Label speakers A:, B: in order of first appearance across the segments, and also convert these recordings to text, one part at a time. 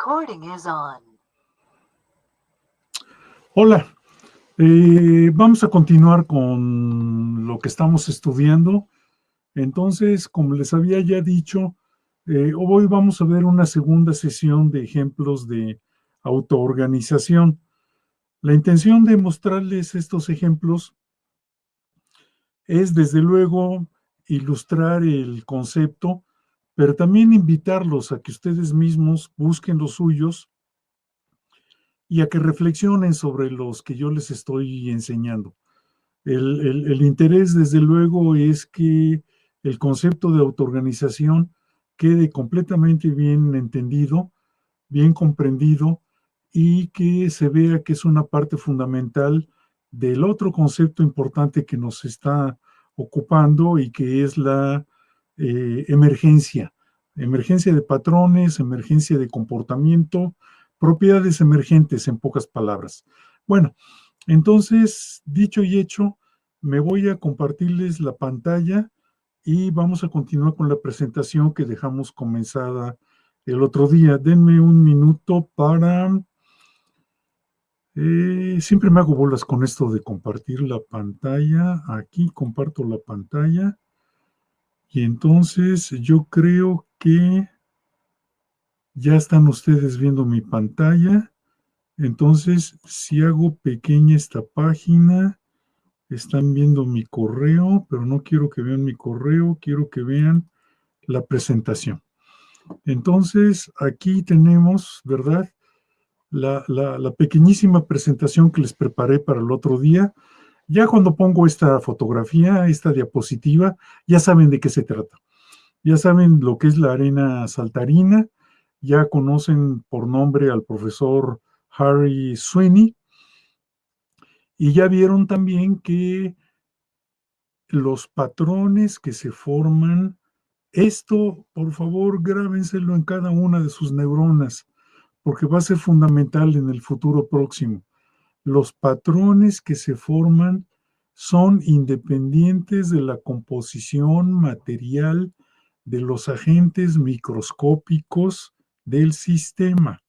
A: recording is on.
B: Hola, vamos a continuar con lo que estamos estudiando. Entonces, como les había ya dicho, hoy vamos a ver una segunda sesión de ejemplos de autoorganización. La intención de mostrarles estos ejemplos es, desde luego, ilustrar el concepto, pero también invitarlos a que ustedes mismos busquen los suyos y a que reflexionen sobre los que yo les estoy enseñando. El interés, desde luego, es que el concepto de autoorganización quede completamente bien entendido, bien comprendido, y que se vea que es una parte fundamental del otro concepto importante que nos está ocupando, y que es la emergencia de patrones, emergencia de comportamiento, propiedades emergentes, en pocas palabras. Bueno, entonces, dicho y hecho, me voy a compartirles la pantalla y vamos a continuar con la presentación que dejamos comenzada el otro día. Denme un minuto para... siempre me hago bolas con esto de compartir la pantalla. Aquí comparto la pantalla. Y entonces yo creo que ya están ustedes viendo mi pantalla. Entonces, si hago pequeña esta página, están viendo mi correo, pero no quiero que vean mi correo, quiero que vean la presentación. Entonces, aquí tenemos, ¿verdad?, la pequeñísima presentación que les preparé para el otro día. Ya cuando pongo esta fotografía, esta diapositiva, ya saben de qué se trata. Ya saben lo que es la arena saltarina, ya conocen por nombre al profesor Harry Sweeney, y ya vieron también que los patrones que se forman, esto, por favor, grábenselo en cada una de sus neuronas, porque va a ser fundamental en el futuro próximo. Los patrones que se forman son independientes de la composición material de los agentes microscópicos del sistema.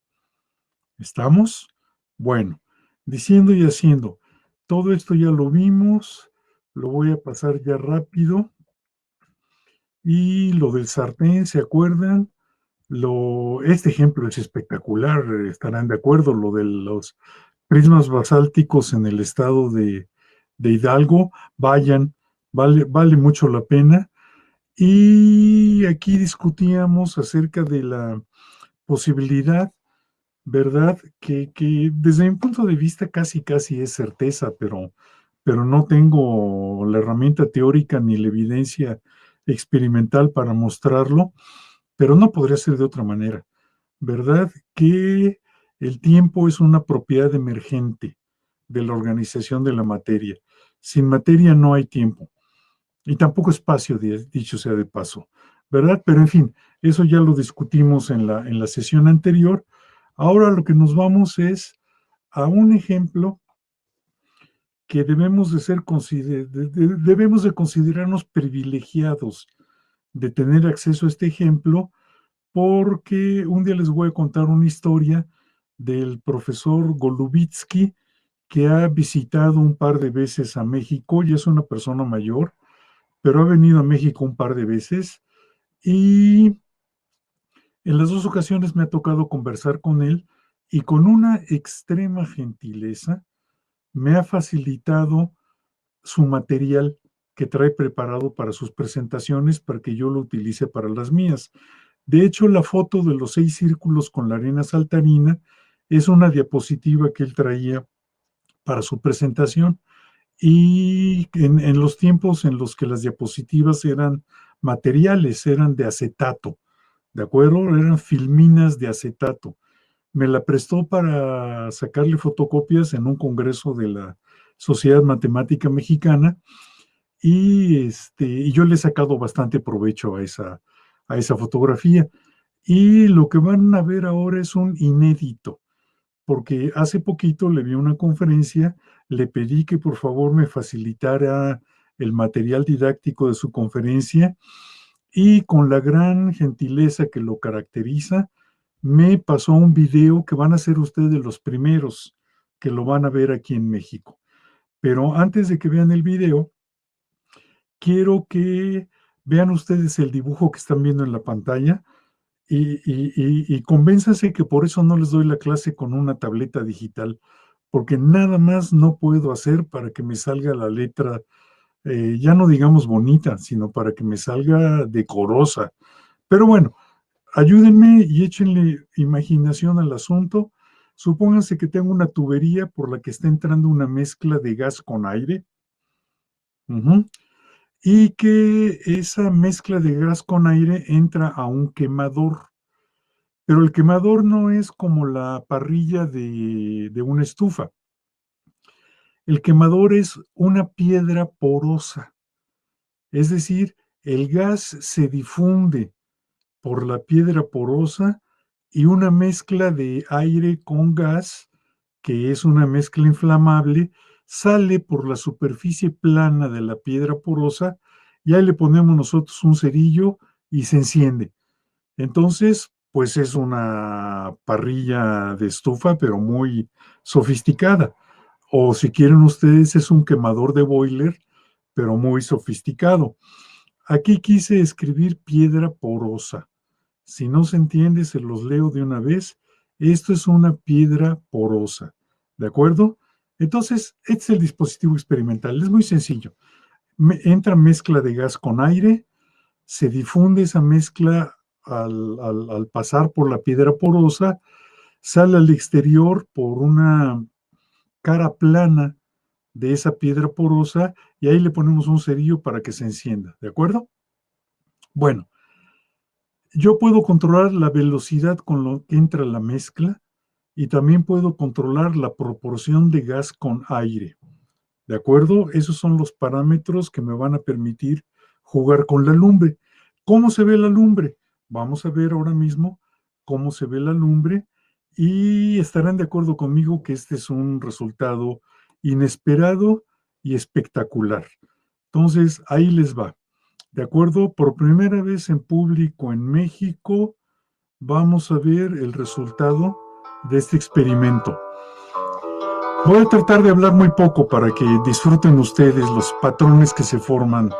B: ¿Estamos? Bueno, diciendo y haciendo, todo esto ya lo vimos, lo voy a pasar ya rápido. Y lo del sartén, ¿se acuerdan? Este ejemplo es espectacular, estarán de acuerdo, lo de los prismas basálticos en el estado de Hidalgo. Vayan, vale mucho la pena. Y aquí discutíamos acerca de la posibilidad, ¿verdad?, que desde mi punto de vista casi es certeza, pero no tengo la herramienta teórica ni la evidencia experimental para mostrarlo, pero no podría ser de otra manera, ¿verdad?, que el tiempo es una propiedad emergente de la organización de la materia. Sin materia no hay tiempo, y tampoco espacio, dicho sea de paso, ¿verdad? Pero en fin, eso ya lo discutimos en la sesión anterior. Ahora lo que nos vamos es a un ejemplo que debemos de considerarnos privilegiados de tener acceso a este ejemplo, porque un día les voy a contar una historia del profesor Golubitsky, que ha visitado un par de veces a México, y es una persona mayor, pero ha venido a México un par de veces, y en las dos ocasiones me ha tocado conversar con él, y con una extrema gentileza me ha facilitado su material que trae preparado para sus presentaciones, para que yo lo utilice para las mías. De hecho, la foto de los 6 círculos con la arena saltarina es una diapositiva que él traía para su presentación, y en los tiempos en los que las diapositivas eran materiales, eran de acetato, ¿de acuerdo? Eran filminas de acetato. Me la prestó para sacarle fotocopias en un congreso de la Sociedad Matemática Mexicana, y yo le he sacado bastante provecho a esa fotografía. Y lo que van a ver ahora es un inédito, porque hace poquito le vi una conferencia, le pedí que por favor me facilitara el material didáctico de su conferencia, y con la gran gentileza que lo caracteriza, me pasó un video que van a ser ustedes los primeros que lo van a ver aquí en México. Pero antes de que vean el video, quiero que vean ustedes el dibujo que están viendo en la pantalla y convénzanse que por eso no les doy la clase con una tableta digital, porque nada más no puedo hacer para que me salga la letra, ya no digamos bonita, sino para que me salga decorosa. Pero bueno, ayúdenme y échenle imaginación al asunto. Supónganse que tengo una tubería por la que está entrando una mezcla de gas con aire. Ujú. Y que esa mezcla de gas con aire entra a un quemador, pero el quemador no es como la parrilla de una estufa. El quemador es una piedra porosa, es decir, el gas se difunde por la piedra porosa y una mezcla de aire con gas, que es una mezcla inflamable, sale por la superficie plana de la piedra porosa y ahí le ponemos nosotros un cerillo y se enciende. Entonces, pues es una parrilla de estufa, pero muy sofisticada. O si quieren ustedes, es un quemador de boiler, pero muy sofisticado. Aquí quise escribir piedra porosa. Si no se entiende, se los leo de una vez. Esto es una piedra porosa. ¿De acuerdo? Entonces, este es el dispositivo experimental. Es muy sencillo. Entra mezcla de gas con aire, se difunde esa mezcla al pasar por la piedra porosa, sale al exterior por una cara plana de esa piedra porosa y ahí le ponemos un cerillo para que se encienda. ¿De acuerdo? Bueno, yo puedo controlar la velocidad con lo que entra la mezcla y también puedo controlar la proporción de gas con aire. ¿De acuerdo? Esos son los parámetros que me van a permitir jugar con la lumbre. ¿Cómo se ve la lumbre? Vamos a ver ahora mismo cómo se ve la lumbre y estarán de acuerdo conmigo que este es un resultado inesperado y espectacular. Entonces, ahí les va. ¿De acuerdo? Por primera vez en público en México, vamos a ver el resultado de este experimento. Voy a tratar de hablar muy poco para que disfruten ustedes los patrones que se forman.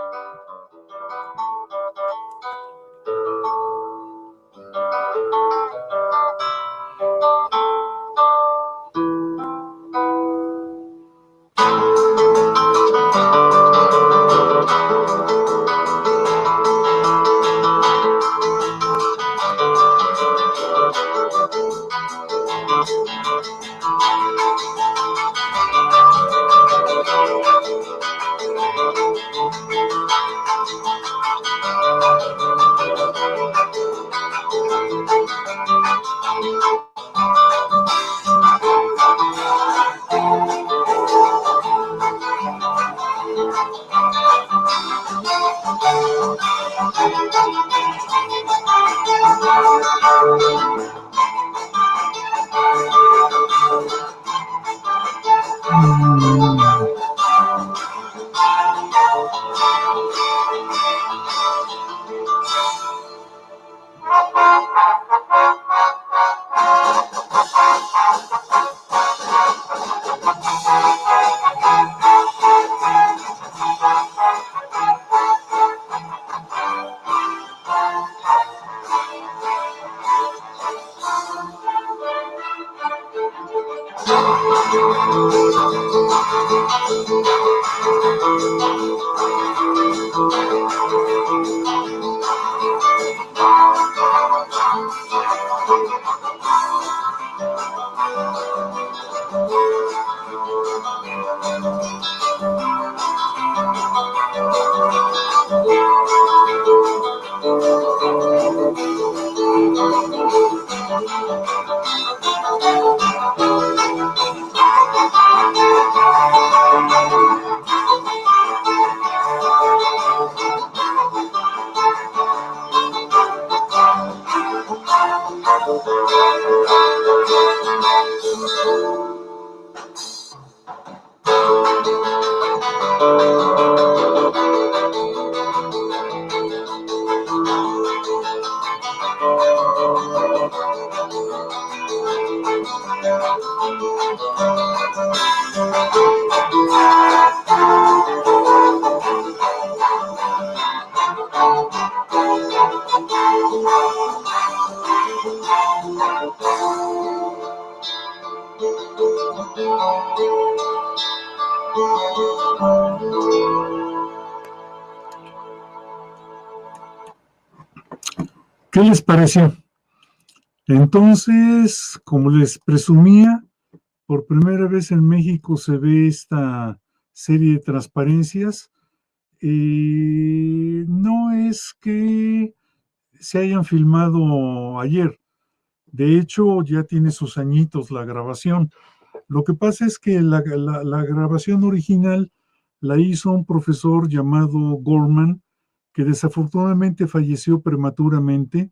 B: ¿Qué les pareció? Entonces, como les presumía, por primera vez en México se ve esta serie de transparencias. No es que se hayan filmado ayer. De hecho, ya tiene sus añitos la grabación. Lo que pasa es que la grabación original la hizo un profesor llamado Gorman, que desafortunadamente falleció prematuramente,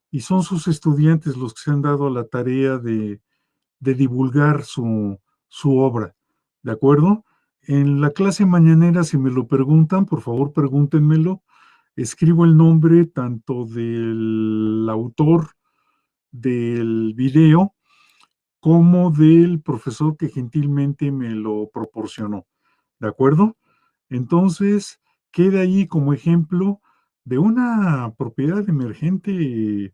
B: y son sus estudiantes los que se han dado a la tarea de divulgar su obra. ¿De acuerdo? En la clase mañanera, si me lo preguntan, por favor pregúntenmelo. Escribo el nombre tanto del autor del video como del profesor que gentilmente me lo proporcionó. ¿De acuerdo? Entonces, queda ahí como ejemplo de una propiedad emergente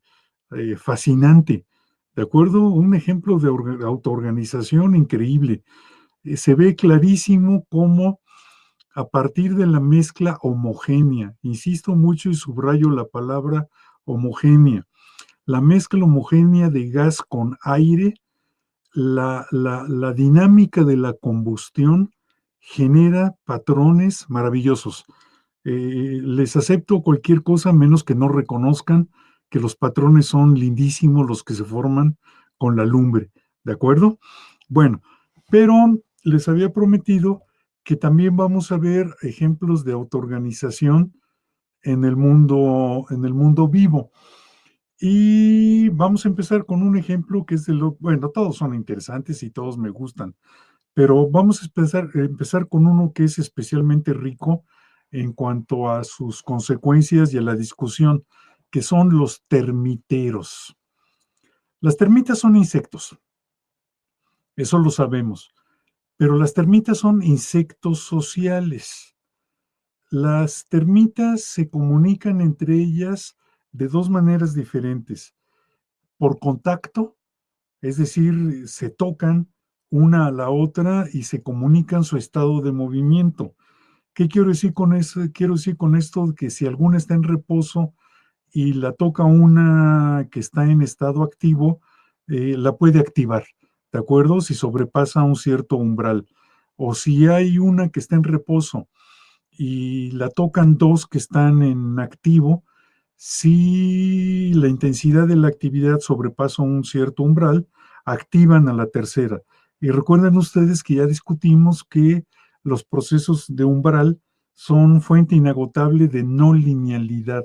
B: fascinante. ¿De acuerdo? Un ejemplo de autoorganización increíble. Se ve clarísimo cómo a partir de la mezcla homogénea, insisto mucho y subrayo la palabra homogénea, la mezcla homogénea de gas con aire, la dinámica de la combustión genera patrones maravillosos. Les acepto cualquier cosa menos que no reconozcan que los patrones son lindísimos los que se forman con la lumbre, ¿de acuerdo? Bueno, pero les había prometido que también vamos a ver ejemplos de autoorganización en el mundo vivo. Y vamos a empezar con un ejemplo que es bueno, todos son interesantes y todos me gustan, pero vamos a empezar con uno que es especialmente rico en cuanto a sus consecuencias y a la discusión, que son los termiteros. Las termitas son insectos, eso lo sabemos, pero las termitas son insectos sociales. Las termitas se comunican entre ellas de dos maneras diferentes: por contacto, es decir, se tocan una a la otra y se comunican su estado de movimiento. ¿Qué quiero decir con eso? Quiero decir con esto que si alguna está en reposo y la toca una que está en estado activo, la puede activar, ¿de acuerdo? Si sobrepasa un cierto umbral. O si hay una que está en reposo y la tocan dos que están en activo, si la intensidad de la actividad sobrepasa un cierto umbral, activan a la tercera. Y recuerden ustedes que ya discutimos que los procesos de umbral son fuente inagotable de no linealidad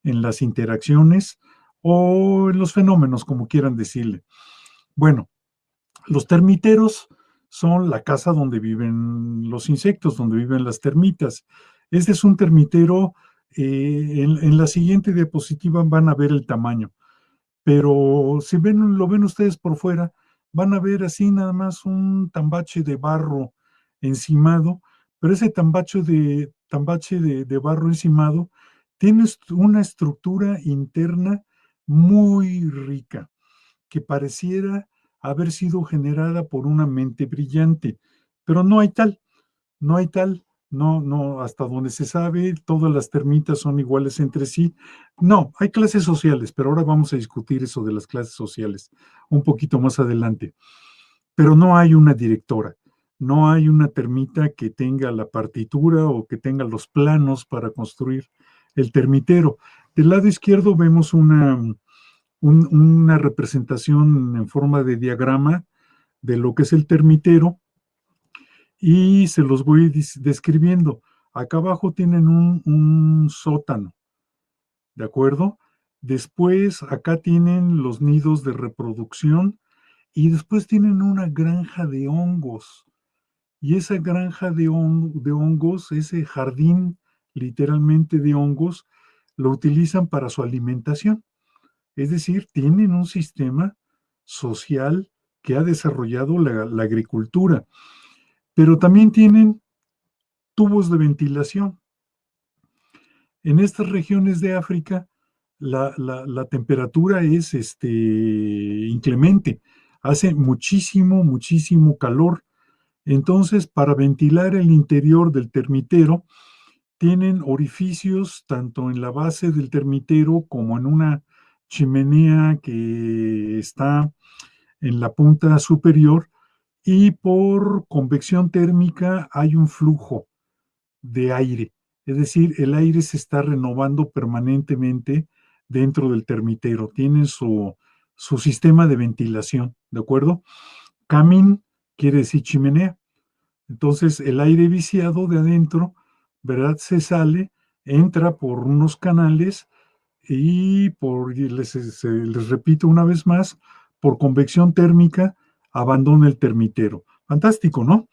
B: en las interacciones o en los fenómenos, como quieran decirle. Bueno, los termiteros son la casa donde viven los insectos, donde viven las termitas. Este es un termitero. En la siguiente diapositiva van a ver el tamaño, pero si lo ven ustedes por fuera, van a ver así nada más un tambache de barro encimado, pero ese tambache de barro encimado tiene una estructura interna muy rica, que pareciera haber sido generada por una mente brillante, pero no hay tal, no hay tal, no, hasta donde se sabe, todas las termitas son iguales entre sí. No, hay clases sociales, pero ahora vamos a discutir eso de las clases sociales un poquito más adelante. Pero no hay una directora, no hay una termita que tenga la partitura o que tenga los planos para construir el termitero. Del lado izquierdo vemos una representación en forma de diagrama de lo que es el termitero y se los voy describiendo. Acá abajo tienen un sótano, ¿de acuerdo? Después acá tienen los nidos de reproducción y después tienen una granja de hongos. Y esa granja de hongos, ese jardín literalmente de hongos, lo utilizan para su alimentación. Es decir, tienen un sistema social que ha desarrollado la agricultura, pero también tienen tubos de ventilación. En estas regiones de África, la temperatura es inclemente, hace muchísimo calor Entonces, para ventilar el interior del termitero, tienen orificios tanto en la base del termitero como en una chimenea que está en la punta superior, y por convección térmica hay un flujo de aire. Es decir, el aire se está renovando permanentemente dentro del termitero. Tienen su sistema de ventilación, ¿de acuerdo? Camin quiere decir chimenea. Entonces, el aire viciado de adentro, ¿verdad? Se sale, entra por unos canales y les repito una vez más, por convección térmica, abandona el termitero. Fantástico, ¿no?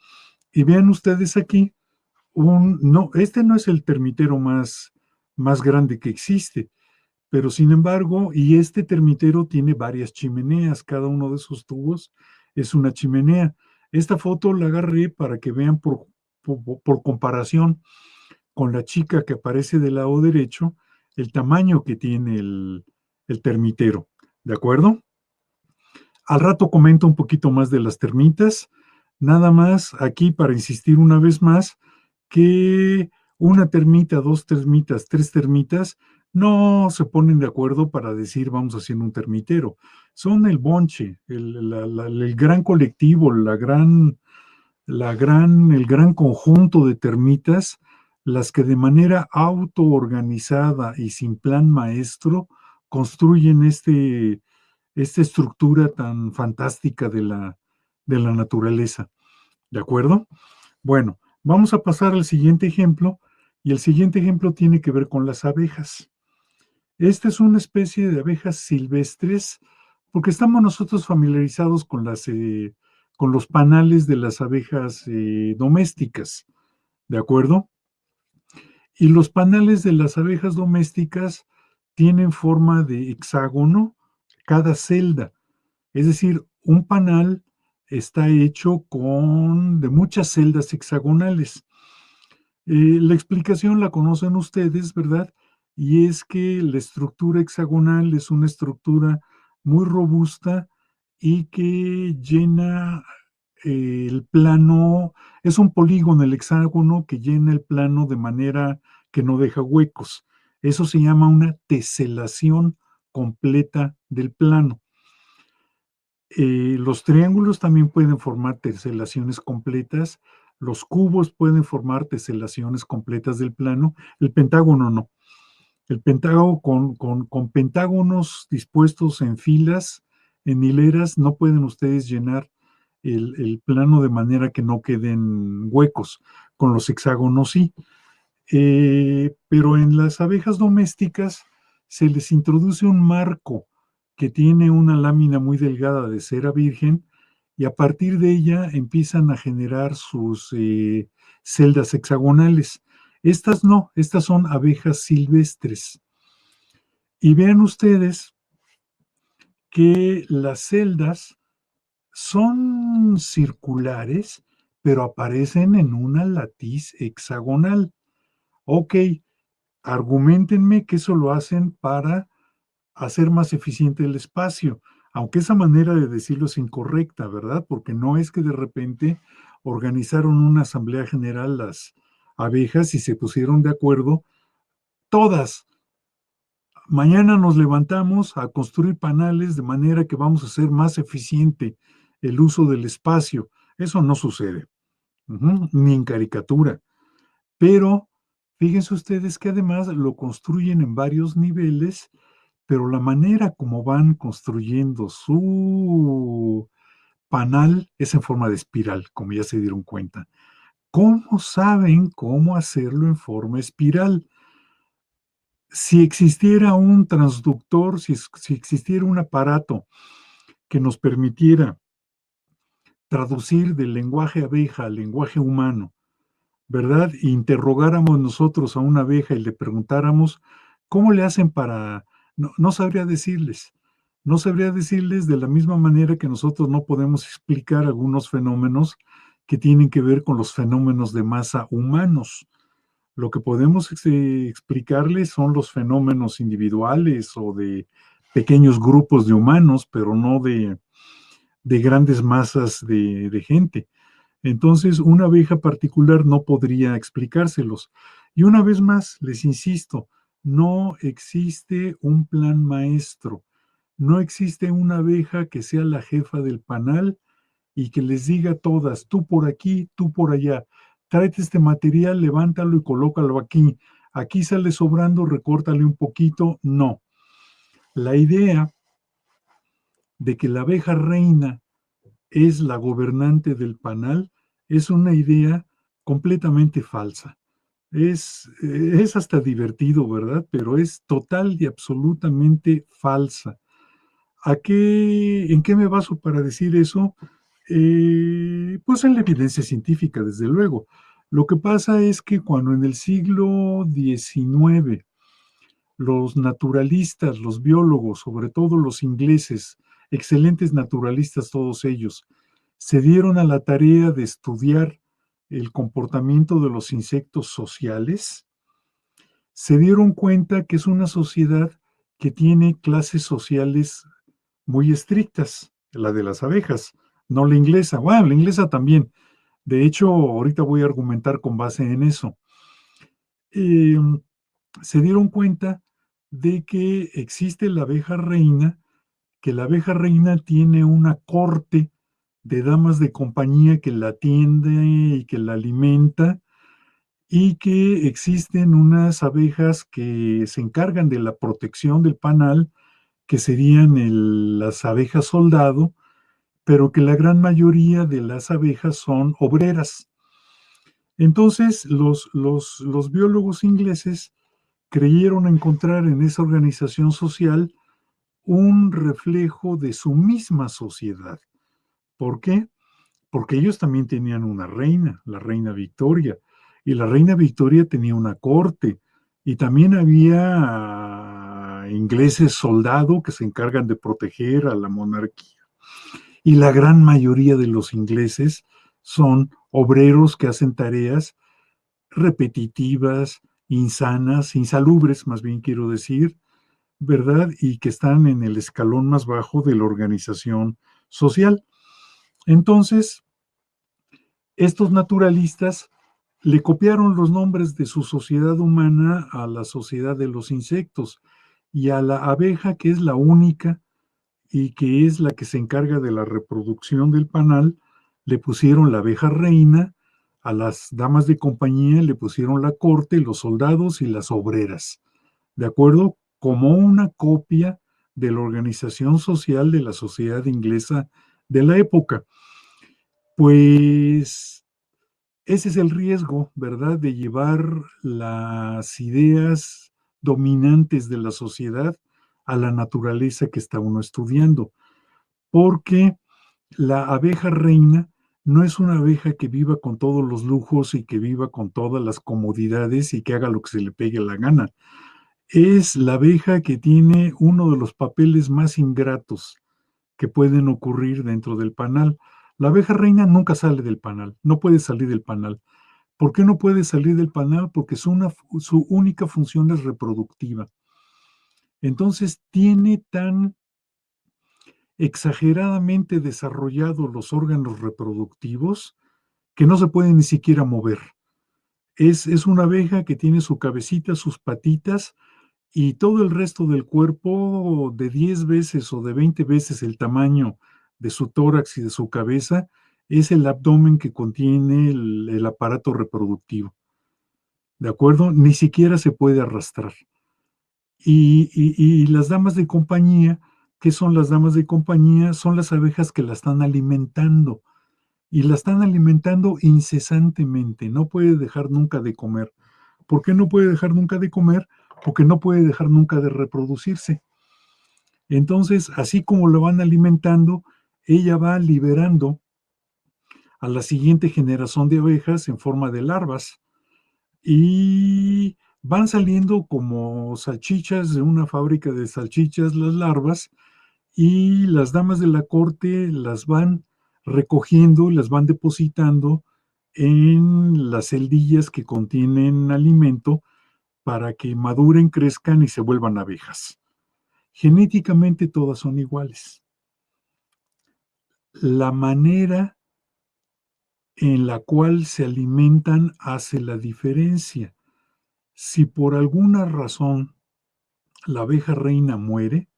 B: Y vean ustedes aquí, no, este no es el termitero más grande que existe, pero sin embargo, y este termitero tiene varias chimeneas, cada uno de esos tubos es una chimenea. Esta foto la agarré para que vean por comparación con la chica que aparece del lado derecho, el tamaño que tiene el termitero, ¿de acuerdo? Al rato comento un poquito más de las termitas, nada más aquí para insistir una vez más que una termita, dos termitas, tres termitas, no se ponen de acuerdo para decir vamos haciendo un termitero. Son el bonche, el gran colectivo, el gran conjunto de termitas, las que de manera autoorganizada y sin plan maestro construyen esta estructura tan fantástica de la naturaleza. ¿De acuerdo? Bueno, vamos a pasar al siguiente ejemplo, y el siguiente ejemplo tiene que ver con las abejas. Esta es una especie de abejas silvestres, porque estamos nosotros familiarizados con los panales de las abejas domésticas, ¿de acuerdo? Y los panales de las abejas domésticas tienen forma de hexágono cada celda. Es decir, un panal está hecho de muchas celdas hexagonales. La explicación la conocen ustedes, ¿verdad? Y es que la estructura hexagonal es una estructura muy robusta y que llena el plano, es un polígono el hexágono que llena el plano de manera que no deja huecos. Eso se llama una teselación completa del plano. Los triángulos también pueden formar teselaciones completas, los cubos pueden formar teselaciones completas del plano, el pentágono no. El pentágono con pentágonos dispuestos en filas, en hileras, no pueden ustedes llenar el plano de manera que no queden huecos. Con los hexágonos sí. Pero en las abejas domésticas se les introduce un marco que tiene una lámina muy delgada de cera virgen, y a partir de ella empiezan a generar sus celdas hexagonales. Estas no, estas son abejas silvestres. Y vean ustedes que las celdas son circulares, pero aparecen en una latiz hexagonal. Ok, argumentenme que eso lo hacen para hacer más eficiente el espacio, aunque esa manera de decirlo es incorrecta, ¿verdad? Porque no es que de repente organizaron una asamblea general las abejas y se pusieron de acuerdo todas. Mañana nos levantamos a construir panales de manera que vamos a hacer más eficiente el uso del espacio. Eso no sucede, ni en caricatura. Pero fíjense ustedes que además lo construyen en varios niveles, pero la manera como van construyendo su panal es en forma de espiral, como ya se dieron cuenta. ¿Cómo saben cómo hacerlo en forma espiral? Si existiera un transductor, si existiera un aparato que nos permitiera traducir del lenguaje abeja al lenguaje humano, ¿verdad? Interrogáramos nosotros a una abeja y le preguntáramos, ¿cómo le hacen para...? No sabría decirles. No sabría decirles de la misma manera que nosotros no podemos explicar algunos fenómenos que tienen que ver con los fenómenos de masa humanos. Lo que podemos explicarles son los fenómenos individuales o de pequeños grupos de humanos, pero no de grandes masas de gente. Entonces, una abeja particular no podría explicárselos. Y una vez más, les insisto, no existe un plan maestro, no existe una abeja que sea la jefa del panal y que les diga a todas, tú por aquí, tú por allá, tráete este material, levántalo y colócalo aquí. Aquí sale sobrando, recórtale un poquito. No. La idea de que la abeja reina es la gobernante del panal es una idea completamente falsa. Es hasta divertido, ¿verdad? Pero es total y absolutamente falsa. ¿En qué me baso para decir eso? Pues en la evidencia científica, desde luego. Lo que pasa es que cuando en el siglo XIX los naturalistas, los biólogos, sobre todo los ingleses, excelentes naturalistas todos ellos, se dieron a la tarea de estudiar el comportamiento de los insectos sociales, se dieron cuenta que es una sociedad que tiene clases sociales muy estrictas, la de las abejas, no la inglesa. Bueno, la inglesa también. De hecho, ahorita voy a argumentar con base en eso. Eh, Se dieron cuenta de que existe la abeja reina, que la abeja reina tiene una corte de damas de compañía que la atiende y que la alimenta, y que existen unas abejas que se encargan de la protección del panal, que serían las abejas soldado, pero que la gran mayoría de las abejas son obreras. Entonces, los biólogos ingleses creyeron encontrar en esa organización social un reflejo de su misma sociedad. ¿Por qué? Porque ellos también tenían una reina, la reina Victoria, y la reina Victoria tenía una corte, y también había ingleses soldado que se encargan de proteger a la monarquía. Y la gran mayoría de los ingleses son obreros que hacen tareas repetitivas, insanas, insalubres, más bien quiero decir, ¿verdad? Y que están en el escalón más bajo de la organización social. Entonces, estos naturalistas le copiaron los nombres de su sociedad humana a la sociedad de los insectos, y a la abeja, que es la única y que es la que se encarga de la reproducción del panal, le pusieron la abeja reina, a las damas de compañía le pusieron la corte, los soldados y las obreras, ¿de acuerdo? Como una copia de la organización social de la sociedad inglesa de la época. Pues ese es el riesgo, ¿verdad?, de llevar las ideas dominantes de la sociedad a la naturaleza que está uno estudiando, porque la abeja reina no es una abeja que viva con todos los lujos y que viva con todas las comodidades y que haga lo que se le pegue la gana. Es la abeja que tiene uno de los papeles más ingratos que pueden ocurrir dentro del panal. La abeja reina nunca sale del panal, no puede salir del panal. ¿Por qué no puede salir del panal? Porque su única función es reproductiva. Entonces tiene tan exageradamente desarrollados los órganos reproductivos que no se puede ni siquiera mover. Es una abeja que tiene su cabecita, sus patitas y todo el resto del cuerpo de 10 veces o de 20 veces el tamaño de su tórax y de su cabeza es el abdomen que contiene el aparato reproductivo. ¿De acuerdo? Ni siquiera se puede arrastrar. Y las damas de compañía, ¿qué son las damas de compañía? Son las abejas que la están alimentando, y la están alimentando incesantemente, no puede dejar nunca de comer. ¿Por qué no puede dejar nunca de comer? Porque no puede dejar nunca de reproducirse. Entonces, así como lo van alimentando, ella va liberando a la siguiente generación de abejas en forma de larvas, y van saliendo como salchichas de una fábrica de salchichas las larvas, y las damas de la corte las van recogiendo y las van depositando en las celdillas que contienen alimento para que maduren, crezcan y se vuelvan abejas. Genéticamente todas son iguales. La manera en la cual se alimentan hace la diferencia. Si por alguna razón la abeja reina muere,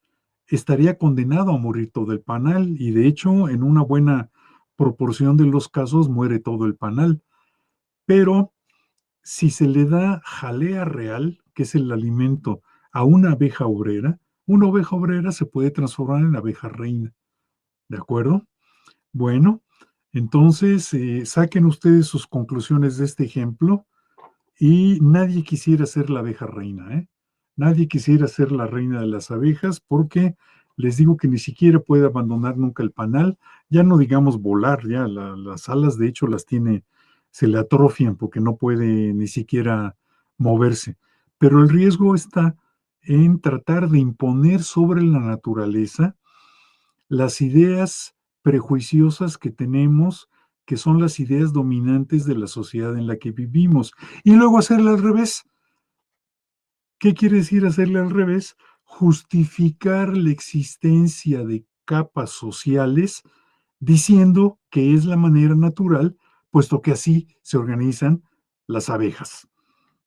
B: estaría condenado a morir todo el panal y de hecho en una buena proporción de los casos muere todo el panal. Pero si se le da jalea real, que es el alimento, a una oveja obrera se puede transformar en abeja reina. ¿De acuerdo? Bueno, entonces saquen ustedes sus conclusiones de este ejemplo y nadie quisiera ser la abeja reina, ¿eh? Nadie quisiera ser la reina de las abejas porque les digo que ni siquiera puede abandonar nunca el panal, ya no digamos volar, ya las alas de hecho las tiene, se le atrofian porque no puede ni siquiera moverse. Pero el riesgo está en tratar de imponer sobre la naturaleza las ideas prejuiciosas que tenemos, que son las ideas dominantes de la sociedad en la que vivimos, y luego hacerle al revés. ¿Qué quiere decir hacerle al revés? Justificar la existencia de capas sociales diciendo que es la manera natural, puesto que así se organizan las abejas.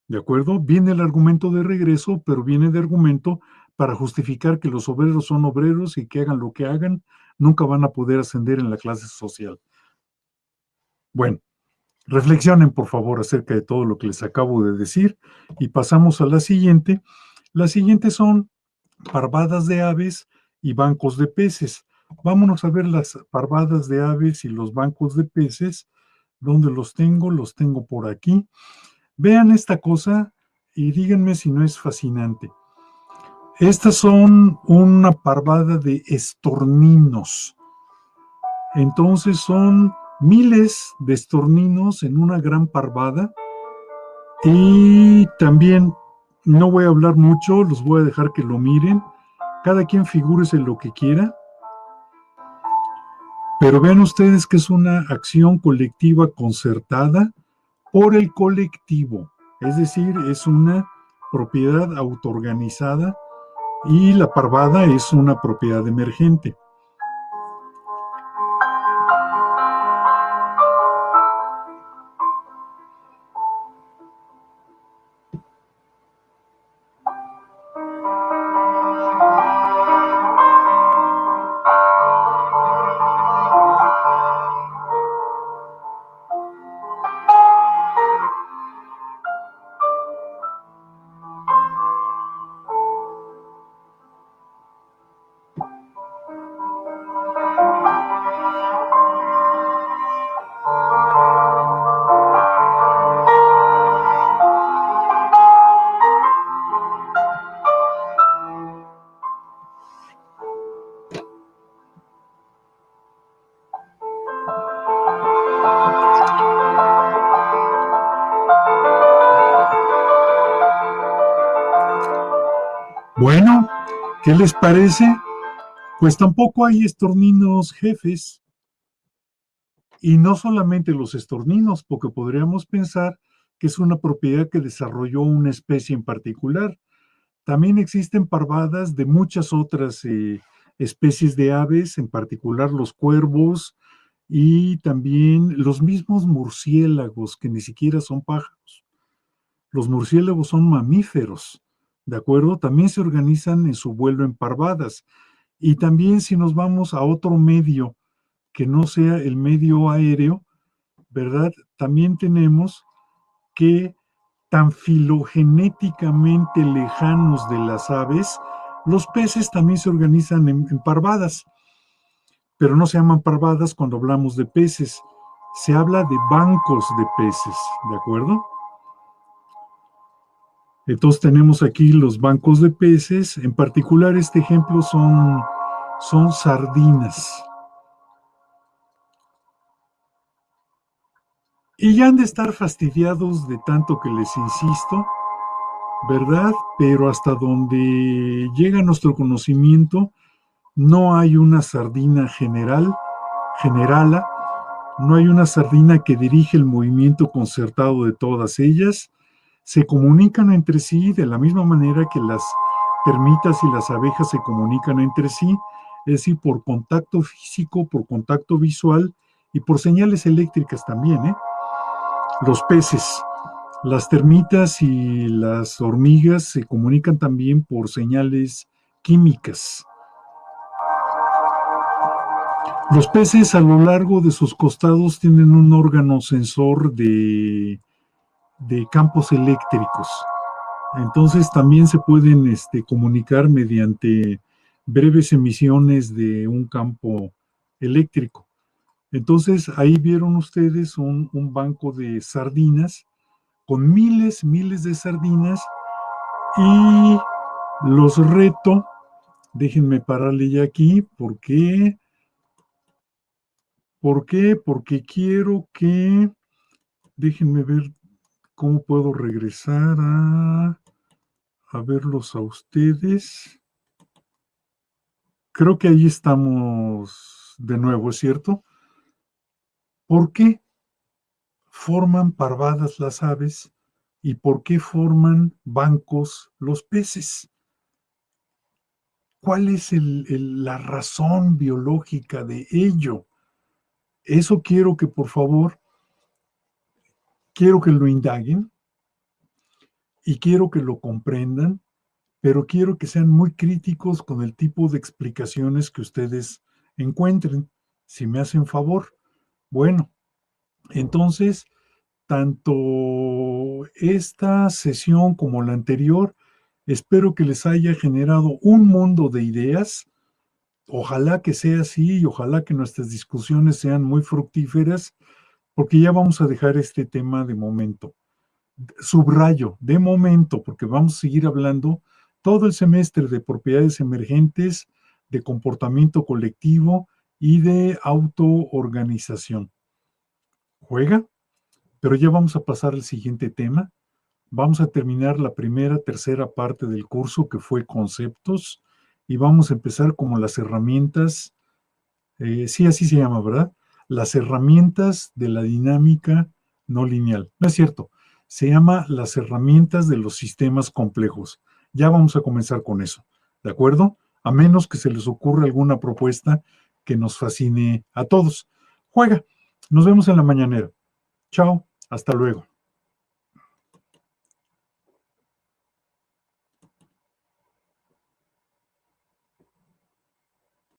B: ¿De acuerdo? Viene el argumento de regreso, pero viene de argumento para justificar que los obreros son obreros y que hagan lo que hagan, nunca van a poder ascender en la clase social. Bueno, reflexionen por favor acerca de todo lo que les acabo de decir y pasamos a la siguiente. Las siguientes son parvadas de aves y bancos de peces. Vámonos a ver las parvadas de aves y los bancos de peces. ¿Dónde los tengo? Los tengo por aquí. Vean esta cosa y díganme si no es fascinante. Estas son una parvada de estorninos. Entonces son miles de estorninos en una gran parvada. Y también no voy a hablar mucho, los voy a dejar que lo miren. Cada quien figúrese lo que quiera. Pero vean ustedes que es una acción colectiva concertada por el colectivo. Es decir, es una propiedad autoorganizada y la parvada es una propiedad emergente. Bueno, ¿qué les parece? Pues tampoco hay estorninos jefes. Y no solamente los estorninos, porque podríamos pensar que es una propiedad que desarrolló una especie en particular. También existen parvadas de muchas otras especies de aves, en particular los cuervos y también los mismos murciélagos, que ni siquiera son pájaros. Los murciélagos son mamíferos, ¿de acuerdo? También se organizan en su vuelo en parvadas. Y también si nos vamos a otro medio que no sea el medio aéreo, ¿verdad? También tenemos que tan filogenéticamente lejanos de las aves, los peces también se organizan en parvadas, pero no se llaman parvadas cuando hablamos de peces, se habla de bancos de peces, ¿de acuerdo? Entonces tenemos aquí los bancos de peces, en particular este ejemplo son sardinas. Y ya han de estar fastidiados de tanto que les insisto, ¿verdad? Pero hasta donde llega nuestro conocimiento, no hay una sardina generala, no hay una sardina que dirige el movimiento concertado de todas ellas. Se comunican entre sí de la misma manera que las termitas y las abejas se comunican entre sí, es decir, por contacto físico, por contacto visual y por señales eléctricas también, ¿eh? Los peces, las termitas y las hormigas se comunican también por señales químicas. Los peces a lo largo de sus costados tienen un órgano sensor de campos eléctricos. Entonces también se pueden comunicar mediante breves emisiones de un campo eléctrico. Entonces ahí vieron ustedes un banco de sardinas con miles de sardinas y los reto, déjenme pararle ya aquí, ¿por qué? ¿Por qué? Porque quiero que, déjenme ver cómo puedo regresar a verlos a ustedes. Creo que ahí estamos de nuevo, ¿es cierto? ¿Por qué forman parvadas las aves y por qué forman bancos los peces? ¿Cuál es la razón biológica de ello? Eso quiero que, por favor, quiero que lo indaguen y quiero que lo comprendan, pero quiero que sean muy críticos con el tipo de explicaciones que ustedes encuentren, si me hacen favor. Bueno, entonces, tanto esta sesión como la anterior, espero que les haya generado un mundo de ideas. Ojalá que sea así y ojalá que nuestras discusiones sean muy fructíferas, porque ya vamos a dejar este tema de momento. Subrayo, de momento, porque vamos a seguir hablando todo el semestre de propiedades emergentes, de comportamiento colectivo y de autoorganización. ¿Juega? Pero ya vamos a pasar al siguiente tema. Vamos a terminar la tercera parte del curso que fue conceptos y vamos a empezar como las herramientas, sí, así se llama, ¿verdad? Las herramientas de la dinámica no lineal. No es cierto, se llama las herramientas de los sistemas complejos. Ya vamos a comenzar con eso, ¿de acuerdo? A menos que se les ocurra alguna propuesta que nos fascine a todos. Juega, nos vemos en la mañanera. Chao, hasta luego.